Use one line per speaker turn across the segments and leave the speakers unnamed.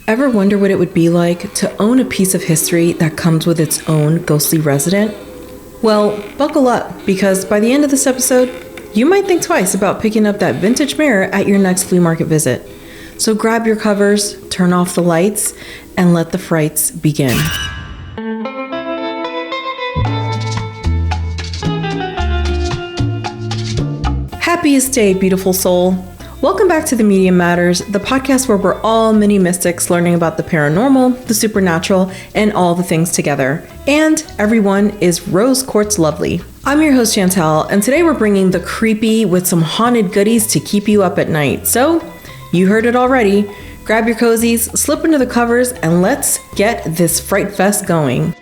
Ever wonder what it would be like to own a piece of history that comes with its own ghostly resident? Well, buckle up, because by the end of this episode, you might think twice about picking up that vintage mirror at your next flea market visit. So grab your covers, turn off the lights, and let the frights begin. Happiest day, beautiful soul. Welcome back to The Medium Matters, the podcast where we're all mini mystics learning about the paranormal, the supernatural, and all the things together. And everyone is rose quartz lovely. I'm your host Chantel, and today we're bringing the creepy with some haunted goodies to keep you up at night. So, you heard it already. Grab your cozies, slip into the covers, and let's get this fright fest going.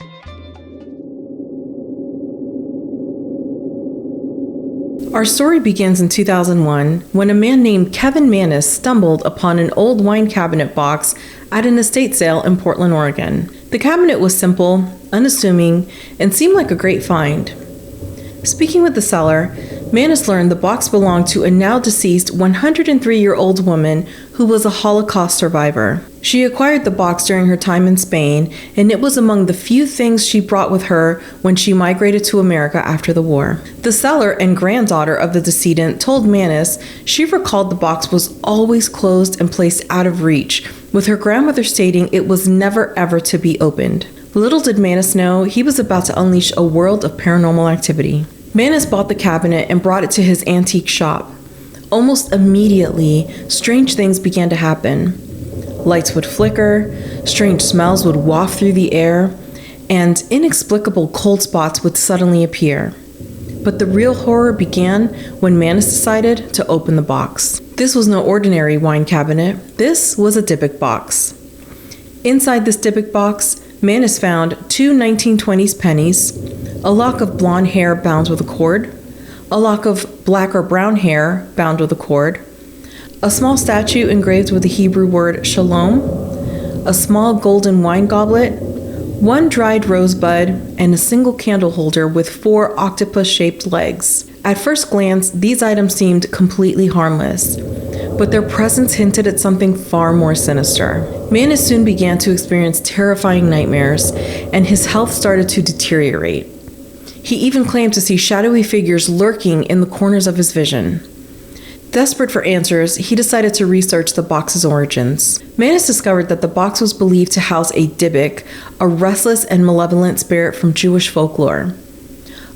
Our story begins in 2001 when a man named Kevin Mannis stumbled upon an old wine cabinet box at an estate sale in Portland, Oregon. The cabinet was simple, unassuming, and seemed like a great find. Speaking with the seller, Mannis learned the box belonged to a now deceased 103-year-old woman who was a Holocaust survivor. She acquired the box during her time in Spain, and it was among the few things she brought with her when she migrated to America after the war. The seller and granddaughter of the decedent told Mannis she recalled the box was always closed and placed out of reach, with her grandmother stating it was never ever to be opened. Little did Mannis know he was about to unleash a world of paranormal activity. Mannis bought the cabinet and brought it to his antique shop. Almost immediately, strange things began to happen. Lights would flicker, strange smells would waft through the air, and inexplicable cold spots would suddenly appear. But the real horror began when Mannis decided to open the box. This was no ordinary wine cabinet. This was a Dybbuk box. Inside this Dybbuk box, Mannis found two 1920s pennies, a lock of blonde hair bound with a cord, a lock of black or brown hair bound with a cord, a small statue engraved with the Hebrew word shalom, a small golden wine goblet, one dried rosebud, and a single candle holder with 4 octopus-shaped legs. At first glance, these items seemed completely harmless, but their presence hinted at something far more sinister. Mannis soon began to experience terrifying nightmares, and his health started to deteriorate. He even claimed to see shadowy figures lurking in the corners of his vision. Desperate for answers, he decided to research the box's origins. Mannis discovered that the box was believed to house a Dybbuk, a restless and malevolent spirit from Jewish folklore.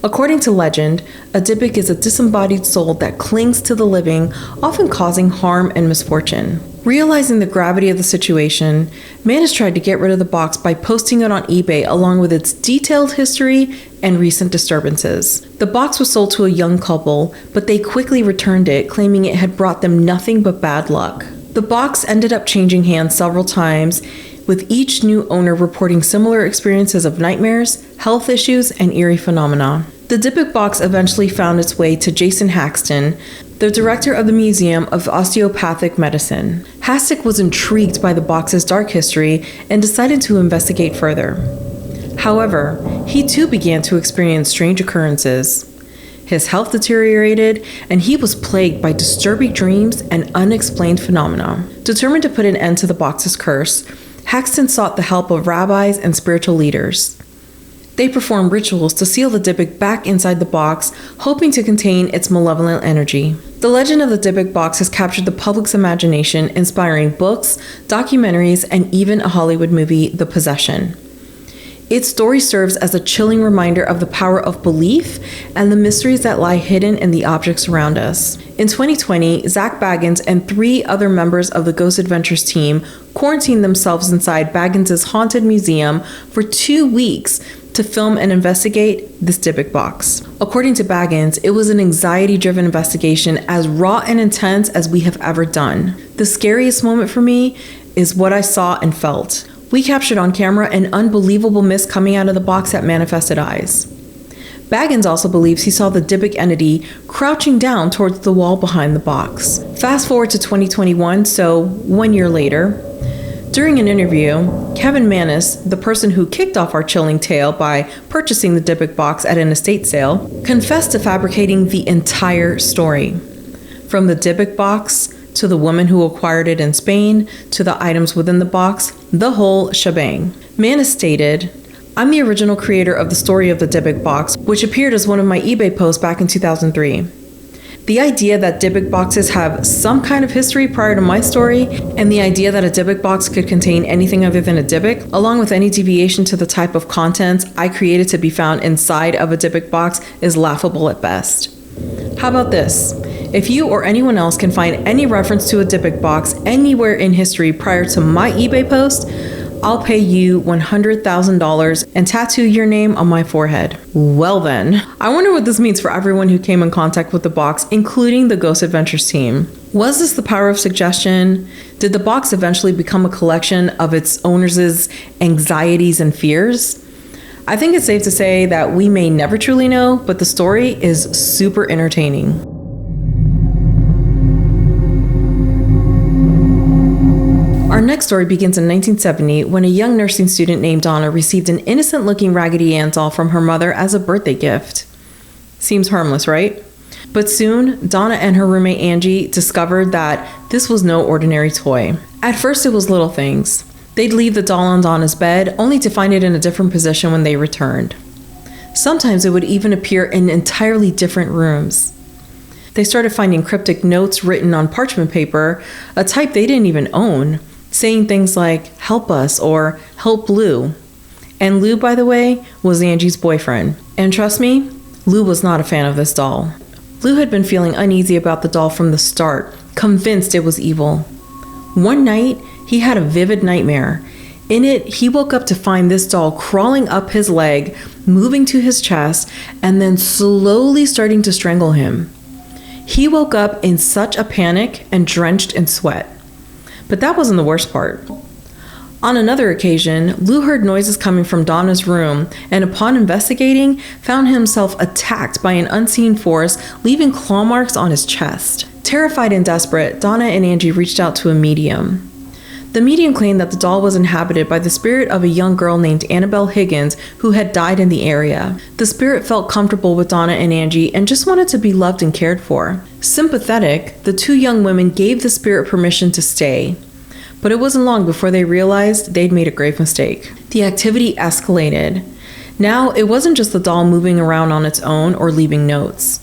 According to legend, a Dybbuk is a disembodied soul that clings to the living, often causing harm and misfortune. Realizing the gravity of the situation, Mannis tried to get rid of the box by posting it on eBay along with its detailed history and recent disturbances. The box was sold to a young couple, but they quickly returned it, claiming it had brought them nothing but bad luck. The box ended up changing hands several times, with each new owner reporting similar experiences of nightmares, health issues, and eerie phenomena. The Dybbuk box eventually found its way to Jason Haxton, the director of the Museum of Osteopathic Medicine. Hastic was intrigued by the box's dark history and decided to investigate further. However, he too began to experience strange occurrences. His health deteriorated, and he was plagued by disturbing dreams and unexplained phenomena. Determined to put an end to the box's curse, Haxton sought the help of rabbis and spiritual leaders. They performed rituals to seal the Dybbuk back inside the box, hoping to contain its malevolent energy. The legend of the Dybbuk box has captured the public's imagination, inspiring books, documentaries, and even a Hollywood movie, The Possession. Its story serves as a chilling reminder of the power of belief and the mysteries that lie hidden in the objects around us. In 2020, Zach Baggins and 3 other members of the Ghost Adventures team quarantined themselves inside Baggins' haunted museum for 2 weeks to film and investigate this Dybbuk box. According to Baggins, it was an anxiety-driven investigation as raw and intense as we have ever done. The scariest moment for me is what I saw and felt. We captured on camera an unbelievable mist coming out of the box that manifested eyes. Baggins also believes he saw the Dybbuk entity crouching down towards the wall behind the box. Fast forward to 2021, so 1 year later, during an interview, Kevin Mannis, the person who kicked off our chilling tale by purchasing the Dybbuk box at an estate sale, confessed to fabricating the entire story. From the Dybbuk box to the woman who acquired it in Spain, to the items within the box, the whole shebang. Manis stated, "I'm the original creator of the story of the Dybbuk box, which appeared as one of my eBay posts back in 2003. The idea that Dybbuk boxes have some kind of history prior to my story, and the idea that a Dybbuk box could contain anything other than a Dybbuk, along with any deviation to the type of contents I created to be found inside of a Dybbuk box, is laughable at best. How about this? If you or anyone else can find any reference to a Dybbuk box anywhere in history prior to my eBay post, I'll pay you $100,000 and tattoo your name on my forehead." Well then, I wonder what this means for everyone who came in contact with the box, including the Ghost Adventures team. Was this the power of suggestion? Did the box eventually become a collection of its owners' anxieties and fears? I think it's safe to say that we may never truly know, but the story is super entertaining. Our next story begins in 1970 when a young nursing student named Donna received an innocent-looking Raggedy Ann doll from her mother as a birthday gift. Seems harmless, right? But soon, Donna and her roommate Angie discovered that this was no ordinary toy. At first, it was little things. They'd leave the doll on Donna's bed, only to find it in a different position when they returned. Sometimes it would even appear in entirely different rooms. They started finding cryptic notes written on parchment paper, a type they didn't even own, saying things like, "Help us," or "Help Lou." And Lou, by the way, was Angie's boyfriend. And trust me, Lou was not a fan of this doll. Lou had been feeling uneasy about the doll from the start, convinced it was evil. One night, he had a vivid nightmare. In it, he woke up to find this doll crawling up his leg, moving to his chest, and then slowly starting to strangle him. He woke up in such a panic and drenched in sweat. But that wasn't the worst part. On another occasion, Lou heard noises coming from Donna's room and upon investigating, found himself attacked by an unseen force, leaving claw marks on his chest. Terrified and desperate, Donna and Angie reached out to a medium. The medium claimed that the doll was inhabited by the spirit of a young girl named Annabelle Higgins who had died in the area. The spirit felt comfortable with Donna and Angie and just wanted to be loved and cared for. Sympathetic, the two young women gave the spirit permission to stay. But it wasn't long before they realized they'd made a grave mistake. The activity escalated. Now, it wasn't just the doll moving around on its own or leaving notes.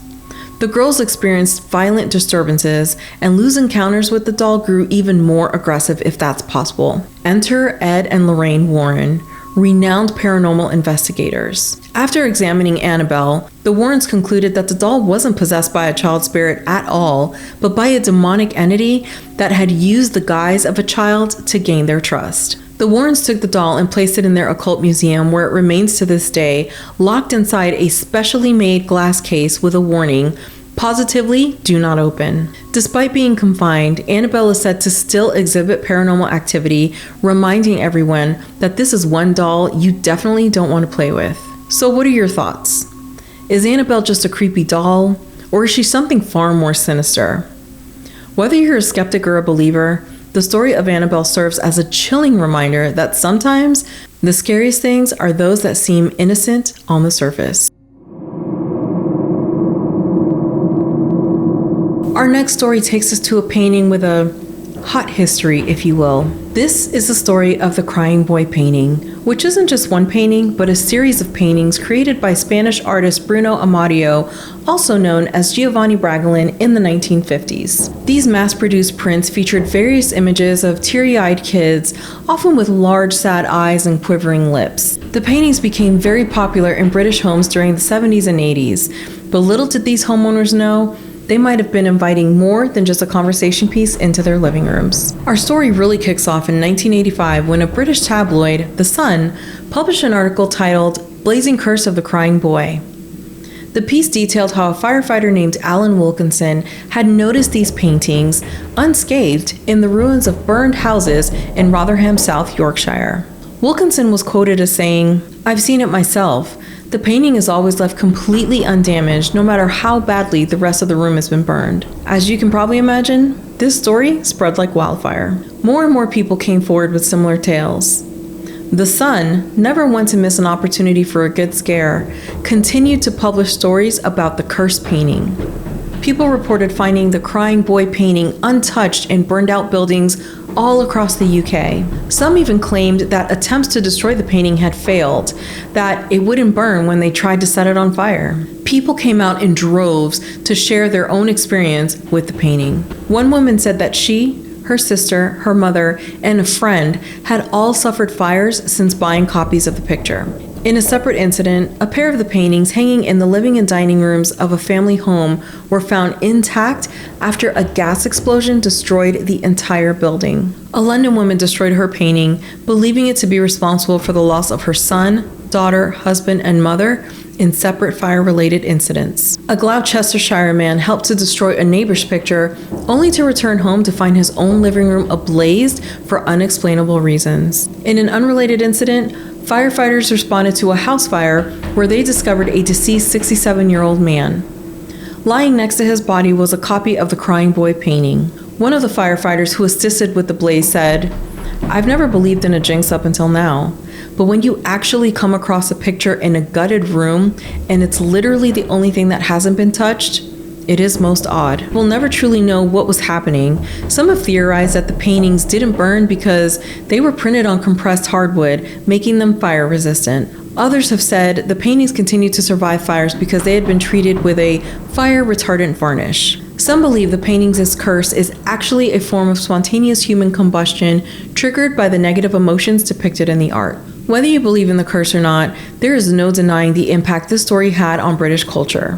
The girls experienced violent disturbances, and Lou's encounters with the doll grew even more aggressive, if that's possible. Enter Ed and Lorraine Warren, renowned paranormal investigators. After examining Annabelle, the Warrens concluded that the doll wasn't possessed by a child spirit at all, but by a demonic entity that had used the guise of a child to gain their trust. The Warrens took the doll and placed it in their occult museum, where it remains to this day, locked inside a specially made glass case with a warning, "Positively, do not open." Despite being confined, Annabelle is said to still exhibit paranormal activity, reminding everyone that this is one doll you definitely don't want to play with. So what are your thoughts? Is Annabelle just a creepy doll, or is she something far more sinister? Whether you're a skeptic or a believer, the story of Annabelle serves as a chilling reminder that sometimes the scariest things are those that seem innocent on the surface. Our next story takes us to a painting with a hot history, if you will. This is the story of the Crying Boy painting, which isn't just one painting, but a series of paintings created by Spanish artist Bruno Amadio, also known as Giovanni Bragolin, in the 1950s. These mass-produced prints featured various images of teary-eyed kids, often with large, sad eyes and quivering lips. The paintings became very popular in British homes during the 70s and 80s, but little did these homeowners know, they might have been inviting more than just a conversation piece into their living rooms. Our story really kicks off in 1985 when a British tabloid, The Sun, published an article titled "Blazing Curse of the Crying Boy." The piece detailed how a firefighter named Alan Wilkinson had noticed these paintings, unscathed, in the ruins of burned houses in Rotherham, South Yorkshire. Wilkinson was quoted as saying, "I've seen it myself. The painting is always left completely undamaged, no matter how badly the rest of the room has been burned." As you can probably imagine, this story spread like wildfire. More and more people came forward with similar tales. The Sun, never one to miss an opportunity for a good scare, continued to publish stories about the cursed painting. People reported finding the Crying Boy painting untouched in burned out buildings all across the UK. Some even claimed that attempts to destroy the painting had failed, that it wouldn't burn when they tried to set it on fire. People came out in droves to share their own experience with the painting. One woman said that she, her sister, her mother, and a friend had all suffered fires since buying copies of the picture. In a separate incident, a pair of the paintings hanging in the living and dining rooms of a family home were found intact after a gas explosion destroyed the entire building. A London woman destroyed her painting, believing it to be responsible for the loss of her son, daughter, husband, and mother in separate fire-related incidents. A Gloucestershire man helped to destroy a neighbor's picture, only to return home to find his own living room ablaze for unexplainable reasons. In an unrelated incident, firefighters responded to a house fire where they discovered a deceased 67-year-old man. Lying next to his body was a copy of the Crying Boy painting. One of the firefighters who assisted with the blaze said, "I've never believed in a jinx up until now, but when you actually come across a picture in a gutted room and it's literally the only thing that hasn't been touched, it is most odd." We'll never truly know what was happening. Some have theorized that the paintings didn't burn because they were printed on compressed hardwood, making them fire resistant. Others have said the paintings continued to survive fires because they had been treated with a fire retardant varnish. Some believe the painting's curse is actually a form of spontaneous human combustion triggered by the negative emotions depicted in the art. Whether you believe in the curse or not, there is no denying the impact this story had on British culture.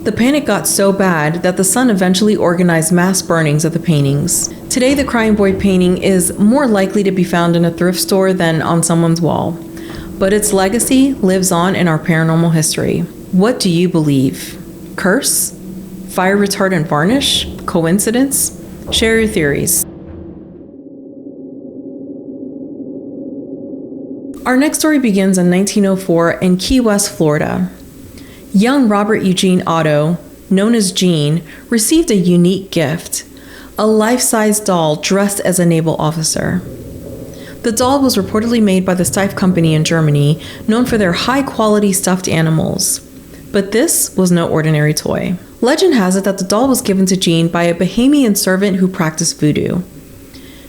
The panic got so bad that the Sun eventually organized mass burnings of the paintings. Today, the Crying Boy painting is more likely to be found in a thrift store than on someone's wall. But its legacy lives on in our paranormal history. What do you believe? Curse? Fire retardant varnish? Coincidence? Share your theories. Our next story begins in 1904 in Key West, Florida. Young Robert Eugene Otto, known as Gene, received a unique gift, a life-size doll dressed as a naval officer. The doll was reportedly made by the Steiff Company in Germany, known for their high-quality stuffed animals. But this was no ordinary toy. Legend has it that the doll was given to Gene by a Bahamian servant who practiced voodoo.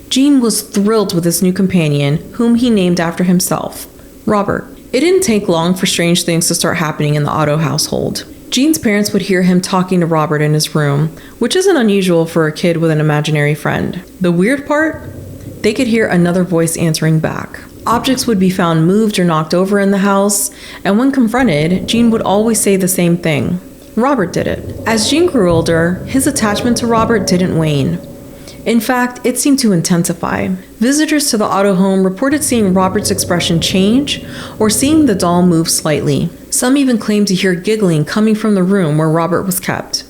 Gene was thrilled with this new companion, whom he named after himself, Robert. It didn't take long for strange things to start happening in the Otto household. Gene's parents would hear him talking to Robert in his room, which isn't unusual for a kid with an imaginary friend. The weird part? They could hear another voice answering back. Objects would be found moved or knocked over in the house, and when confronted, Gene would always say the same thing. Robert did it. As Gene grew older, his attachment to Robert didn't wane. In fact, it seemed to intensify. Visitors to the Otto home reported seeing Robert's expression change or seeing the doll move slightly. Some even claimed to hear giggling coming from the room where Robert was kept.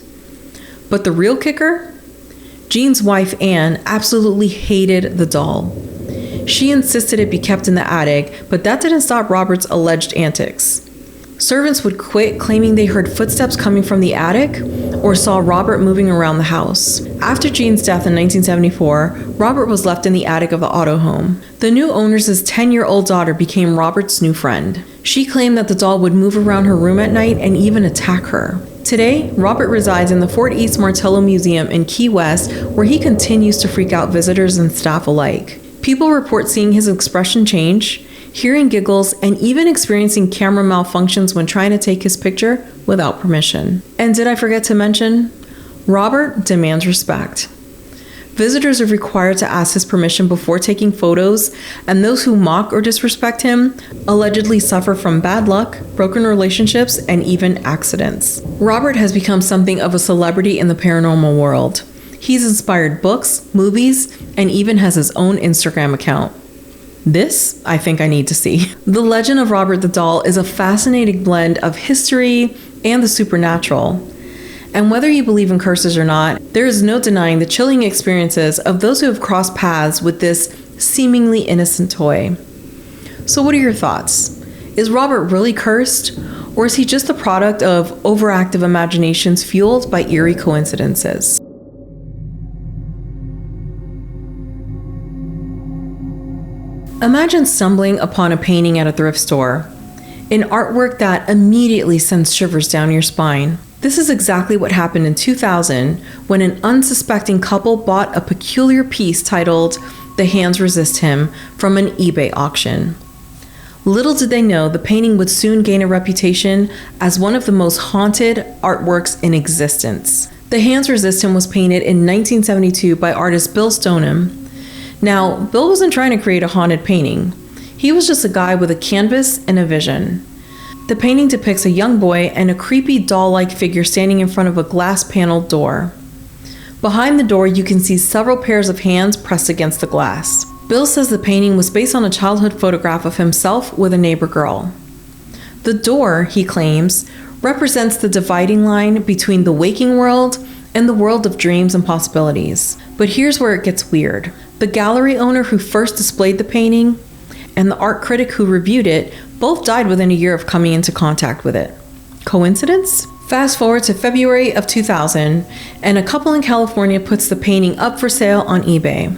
But the real kicker? Gene's wife, Anne, absolutely hated the doll. She insisted it be kept in the attic, but that didn't stop Robert's alleged antics. Servants would quit, claiming they heard footsteps coming from the attic or saw Robert moving around the house. After Gene's death in 1974, Robert was left in the attic of the Otto home. The new owner's 10-year-old daughter became Robert's new friend. She claimed that the doll would move around her room at night and even attack her. Today, Robert resides in the Fort East Martello Museum in Key West, where he continues to freak out visitors and staff alike. People report seeing his expression change, hearing giggles, and even experiencing camera malfunctions when trying to take his picture without permission. And did I forget to mention? Robert demands respect. Visitors are required to ask his permission before taking photos, and those who mock or disrespect him allegedly suffer from bad luck, broken relationships, and even accidents. Robert has become something of a celebrity in the paranormal world. He's inspired books, movies, and even has his own Instagram account. This, I think I need to see. The legend of Robert the Doll is a fascinating blend of history and the supernatural. And whether you believe in curses or not, there is no denying the chilling experiences of those who have crossed paths with this seemingly innocent toy. So what are your thoughts? Is Robert really cursed? Or is he just the product of overactive imaginations fueled by eerie coincidences? Imagine stumbling upon a painting at a thrift store, an artwork that immediately sends shivers down your spine. This is exactly what happened in 2000 when an unsuspecting couple bought a peculiar piece titled "The Hands Resist Him" from an eBay auction. Little did they know the painting would soon gain a reputation as one of the most haunted artworks in existence. The Hands Resist Him was painted in 1972 by artist Bill Stoneham. Now, Bill wasn't trying to create a haunted painting. He was just a guy with a canvas and a vision. The painting depicts a young boy and a creepy doll-like figure standing in front of a glass-paneled door. Behind the door, you can see several pairs of hands pressed against the glass. Bill says the painting was based on a childhood photograph of himself with a neighbor girl. The door, he claims, represents the dividing line between the waking world and the world of dreams and possibilities. But here's where it gets weird. The gallery owner who first displayed the painting and the art critic who reviewed it both died within a year of coming into contact with it. Coincidence? Fast forward to February of 2000, and a couple in California puts the painting up for sale on eBay.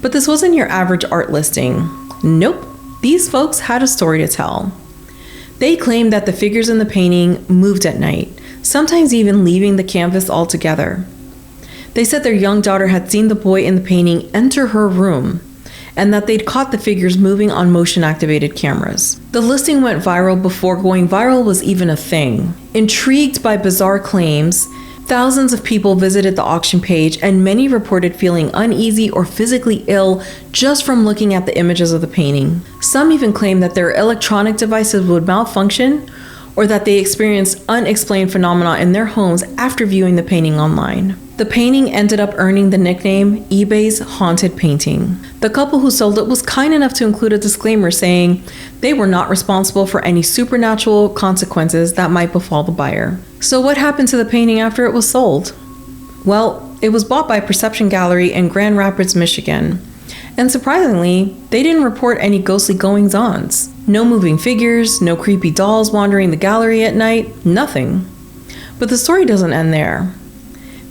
But this wasn't your average art listing. Nope, these folks had a story to tell. They claimed that the figures in the painting moved at night, sometimes even leaving the canvas altogether. They said their young daughter had seen the boy in the painting enter her room, and that they'd caught the figures moving on motion-activated cameras. The listing went viral before going viral was even a thing. Intrigued by bizarre claims, thousands of people visited the auction page, and many reported feeling uneasy or physically ill just from looking at the images of the painting. Some even claimed that their electronic devices would malfunction, or that they experienced unexplained phenomena in their homes after viewing the painting online. The painting ended up earning the nickname eBay's Haunted Painting. The couple who sold it was kind enough to include a disclaimer saying they were not responsible for any supernatural consequences that might befall the buyer. So what happened to the painting after it was sold? Well, it was bought by Perception Gallery in Grand Rapids, Michigan. And surprisingly, they didn't report any ghostly goings-ons. No moving figures, no creepy dolls wandering the gallery at night, nothing. But the story doesn't end there.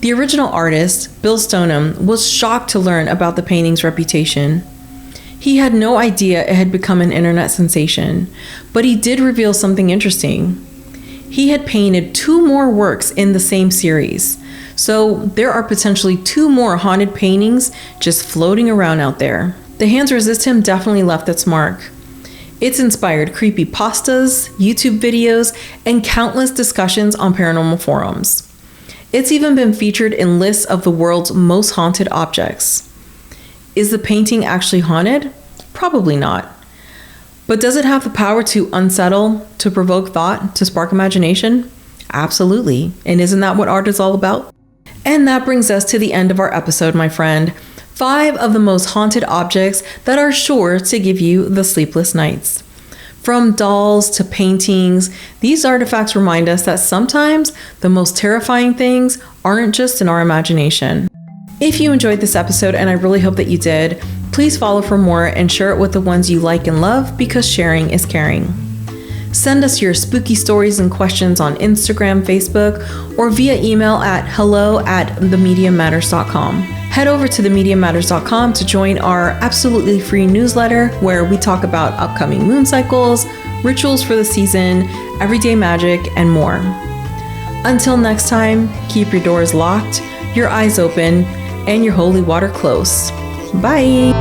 The original artist, Bill Stoneham, was shocked to learn about the painting's reputation. He had no idea it had become an internet sensation, but he did reveal something interesting. He had painted 2 more works in the same series, so there are potentially 2 more haunted paintings just floating around out there. The Hands Resist Him definitely left its mark. It's inspired creepypastas, YouTube videos, and countless discussions on paranormal forums. It's even been featured in lists of the world's most haunted objects. Is the painting actually haunted? Probably not. But does it have the power to unsettle, to provoke thought, to spark imagination? Absolutely. And isn't that what art is all about? And that brings us to the end of our episode, my friend. 5 of the most haunted objects that are sure to give you the sleepless nights. From dolls to paintings, these artifacts remind us that sometimes the most terrifying things aren't just in our imagination. If you enjoyed this episode, and I really hope that you did, please follow for more and share it with the ones you like and love, because sharing is caring. Send us your spooky stories and questions on Instagram, Facebook, or via email at hello@themediummatters.com. Head over to themediummatters.com to join our absolutely free newsletter where we talk about upcoming moon cycles, rituals for the season, everyday magic, and more. Until next time, keep your doors locked, your eyes open, and your holy water close. Bye!